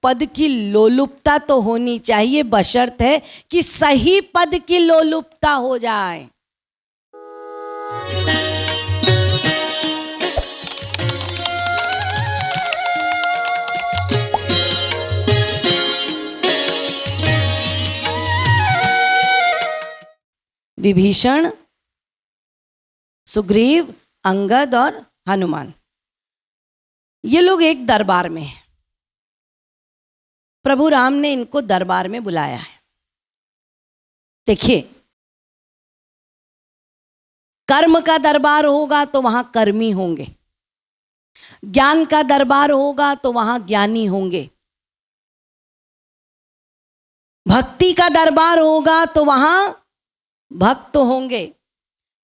पद की लोलुपता तो होनी चाहिए, बशर्त है कि सही पद की लोलुपता हो जाए। विभीषण, सुग्रीव, अंगद और हनुमान, ये लोग एक दरबार में हैं। प्रभु राम ने इनको दरबार में बुलाया है। देखिए, कर्म का दरबार होगा तो वहां कर्मी होंगे, ज्ञान का दरबार होगा तो वहां ज्ञानी होंगे, भक्ति का दरबार होगा तो वहां भक्त होंगे,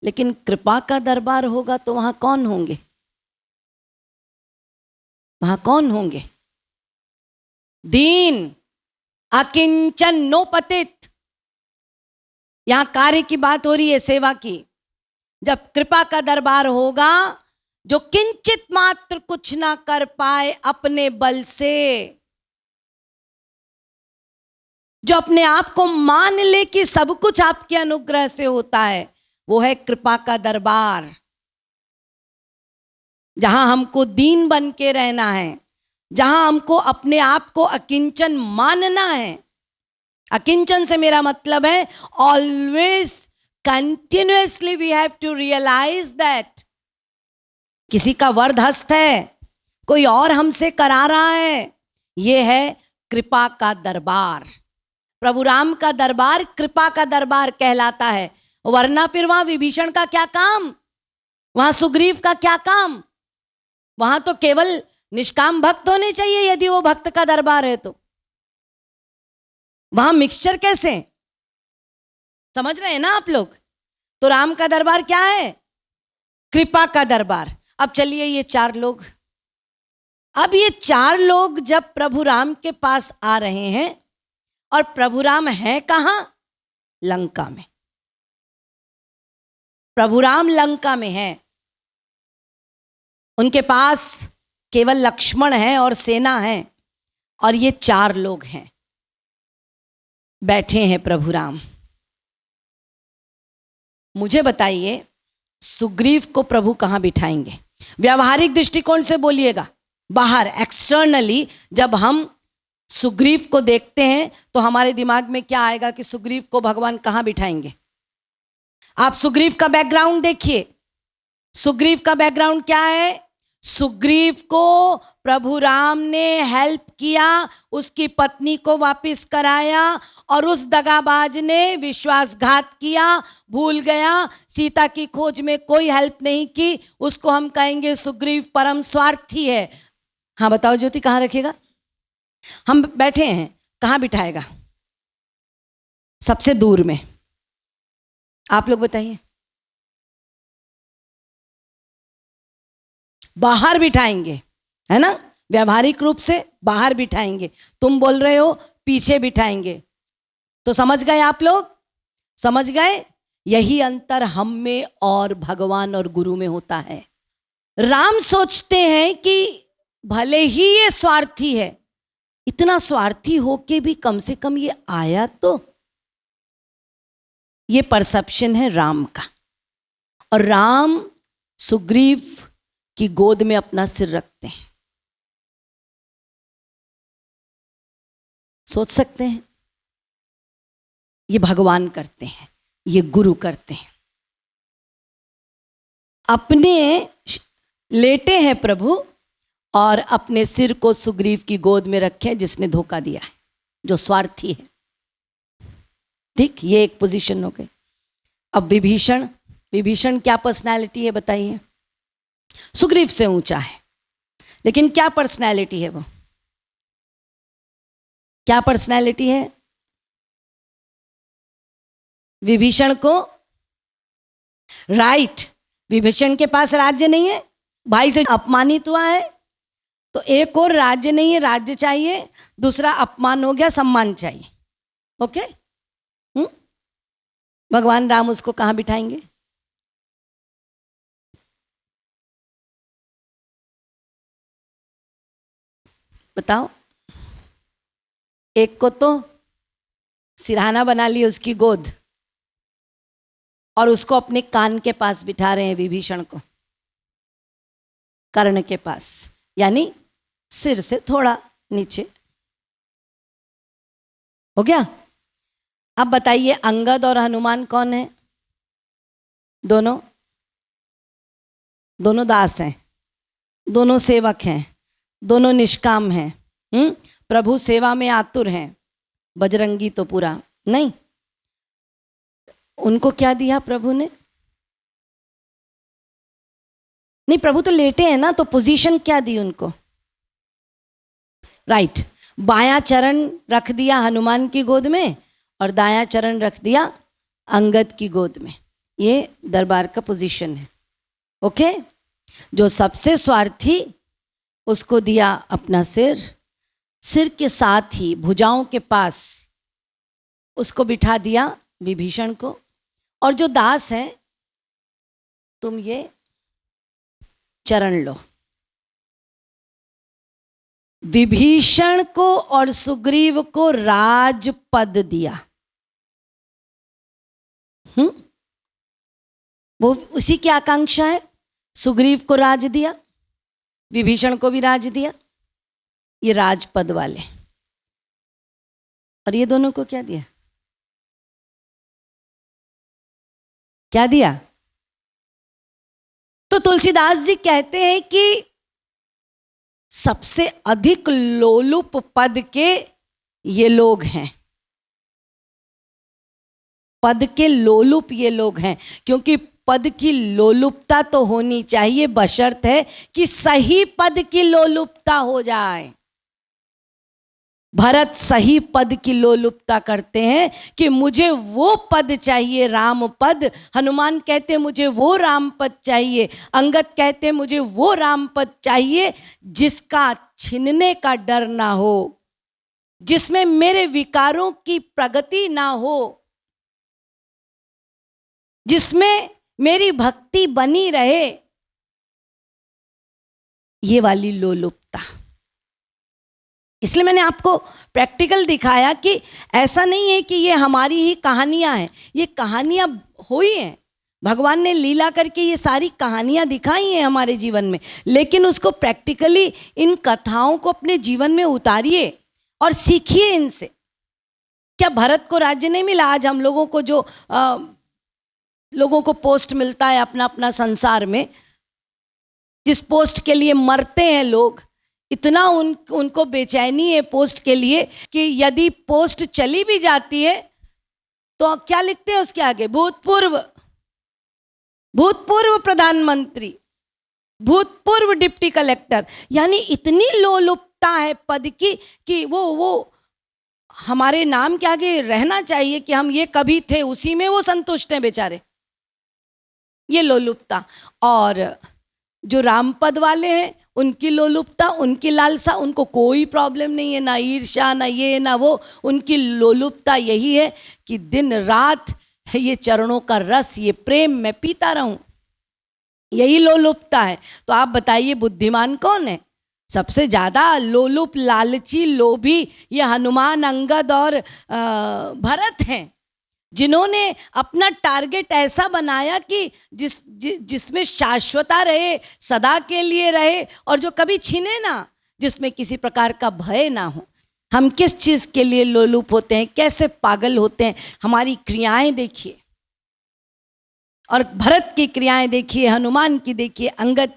लेकिन कृपा का दरबार होगा तो वहां कौन होंगे? वहां कौन होंगे? दीन, अकिंचन, नो पतित। यहां कार्य की बात हो रही है, सेवा की। जब कृपा का दरबार होगा, जो किंचित मात्र कुछ ना कर पाए अपने बल से, जो अपने आप को मान ले कि सब कुछ आपके अनुग्रह से होता है, वो है कृपा का दरबार। जहां हमको दीन बन के रहना है, जहां हमको अपने आप को अकिंचन मानना है। अकिंचन से मेरा मतलब है always, continuously we have to realise that किसी का वरद हस्त है, कोई और हमसे करा रहा है। यह है कृपा का दरबार। प्रभु राम का दरबार कृपा का दरबार कहलाता है। वरना फिर वहां विभीषण का क्या काम, वहां सुग्रीव का क्या काम? वहां तो केवल निष्काम भक्त होने चाहिए, यदि वो भक्त का दरबार है तो। वहां मिक्सचर कैसे? समझ रहे हैं ना आप लोग? तो राम का दरबार क्या है? कृपा का दरबार। अब चलिए, ये चार लोग, अब ये चार लोग जब प्रभु राम के पास आ रहे हैं, और प्रभु राम हैं कहां? लंका में। प्रभु राम लंका में हैं। उनके पास केवल लक्ष्मण है और सेना है, और ये चार लोग हैं। बैठे हैं प्रभु राम। मुझे बताइए, सुग्रीव को प्रभु कहां बिठाएंगे? व्यावहारिक दृष्टिकोण से बोलिएगा, बाहर एक्सटर्नली जब हम सुग्रीव को देखते हैं तो हमारे दिमाग में क्या आएगा कि सुग्रीव को भगवान कहां बिठाएंगे? आप सुग्रीव का बैकग्राउंड देखिए। सुग्रीव का बैकग्राउंड क्या है? सुग्रीव को प्रभु राम ने हेल्प किया, उसकी पत्नी को वापस कराया, और उस दगाबाज ने विश्वासघात किया, भूल गया, सीता की खोज में कोई हेल्प नहीं की। उसको हम कहेंगे सुग्रीव परम स्वार्थी है। हाँ बताओ ज्योति, कहाँ रखेगा? हम बैठे हैं, कहाँ बिठाएगा? सबसे दूर में। आप लोग बताइए। बाहर बिठाएंगे, है ना? व्यावहारिक रूप से बाहर बिठाएंगे। तुम बोल रहे हो पीछे बिठाएंगे। तो समझ गए आप लोग? समझ गए? यही अंतर हम में और भगवान और गुरु में होता है। राम सोचते हैं कि भले ही ये स्वार्थी है, इतना स्वार्थी होके भी कम से कम ये आया तो। ये परसेप्शन है राम का। और राम सुग्रीव की गोद में अपना सिर रखते हैं। सोच सकते हैं? ये भगवान करते हैं, ये गुरु करते हैं। अपने लेटे हैं प्रभु, और अपने सिर को सुग्रीव की गोद में रखे, जिसने धोखा दिया है, जो स्वार्थी है। ठीक, ये एक पोजीशन हो गई। अब विभीषण, विभीषण क्या पर्सनालिटी है बताइए? सुग्रीव से ऊंचा है, लेकिन क्या पर्सनालिटी है वो? क्या पर्सनालिटी है? विभीषण को राइट, विभीषण के पास राज्य नहीं है, भाई से अपमानित हुआ है, तो एक और राज्य नहीं है, राज्य चाहिए, दूसरा अपमान हो गया, सम्मान चाहिए। ओके? भगवान राम उसको कहां बिठाएंगे? बताओ। एक को तो सिरहाना बना ली उसकी गोद, और उसको अपने कान के पास बिठा रहे हैं विभीषण को, कर्ण के पास, यानी सिर से थोड़ा नीचे। हो गया? अब बताइए अंगद और हनुमान कौन है? दोनों दास हैं, दोनों सेवक हैं, दोनों निष्काम हैं, प्रभु सेवा में आतुर हैं। बजरंगी तो पूरा नहीं। उनको क्या दिया प्रभु ने? नहीं, प्रभु तो लेटे हैं ना, तो पोजीशन क्या दी उनको? राइट, बायां चरण रख दिया हनुमान की गोद में और दायां चरण रख दिया अंगद की गोद में। ये दरबार का पोजीशन है। ओके, जो सबसे स्वार्थी उसको दिया अपना सिर, सिर के साथ ही भुजाओं के पास उसको बिठा दिया विभीषण को, और जो दास है तुम ये चरण लो। विभीषण को और सुग्रीव को राजपद दिया। वो उसी की आकांक्षा है। सुग्रीव को राज दिया, विभीषण को भी राज दिया, ये राजपद वाले। और ये दोनों को क्या दिया? क्या दिया? तो तुलसीदास जी कहते हैं कि सबसे अधिक लोलुप पद के ये लोग हैं, पद के लोलुप ये लोग हैं, क्योंकि पद की लोलुपता तो होनी चाहिए, बशर्त है कि सही पद की लोलुपता हो जाए। भरत सही पद की लोलुपता करते हैं कि मुझे वो पद चाहिए, राम पद। हनुमान कहते हैं मुझे वो राम पद चाहिए। अंगद कहते हैं मुझे वो राम पद चाहिए जिसका छीनने का डर ना हो, जिसमें मेरे विकारों की प्रगति ना हो, जिसमें मेरी भक्ति बनी रहे। ये वाली लोलुपता। इसलिए मैंने आपको प्रैक्टिकल दिखाया कि ऐसा नहीं है कि ये हमारी ही कहानियां हैं, ये कहानियां हुई हैं, भगवान ने लीला करके ये सारी कहानियां दिखाई हैं हमारे जीवन में, लेकिन उसको प्रैक्टिकली इन कथाओं को अपने जीवन में उतारिए और सीखिए इनसे। क्या भरत को राज्य नहीं मिला? आज हम लोगों को जो लोगों को पोस्ट मिलता है अपना अपना संसार में, जिस पोस्ट के लिए मरते हैं लोग, इतना उनको बेचैनी है पोस्ट के लिए कि यदि पोस्ट चली भी जाती है तो क्या लिखते हैं उसके आगे? भूतपूर्व प्रधानमंत्री, भूतपूर्व डिप्टी कलेक्टर। यानी इतनी लोलुपता है पद की कि वो हमारे नाम के आगे रहना चाहिए कि हम ये कभी थे, उसी में वो संतुष्ट हैं बेचारे। ये लोलुपता। और जो रामपद वाले हैं उनकी लोलुपता, उनकी लालसा, उनको कोई प्रॉब्लम नहीं है, ना ईर्ष्या, ना ये ना वो। उनकी लोलुपता यही है कि दिन रात ये चरणों का रस, ये प्रेम मैं पीता रहूं, यही लोलुपता है। तो आप बताइए बुद्धिमान कौन है? सबसे ज्यादा लोलुप, लालची, लोभी ये हनुमान, अंगद और भरत हैं, जिन्होंने अपना टारगेट ऐसा बनाया कि जिसमें शाश्वता रहे, सदा के लिए रहे, और जो कभी छिने ना, जिसमें किसी प्रकार का भय ना हो। हम किस चीज के लिए लोलुप होते हैं, कैसे पागल होते हैं? हमारी क्रियाएं देखिए, और भरत की क्रियाएं देखिए, हनुमान की देखिए, अंगद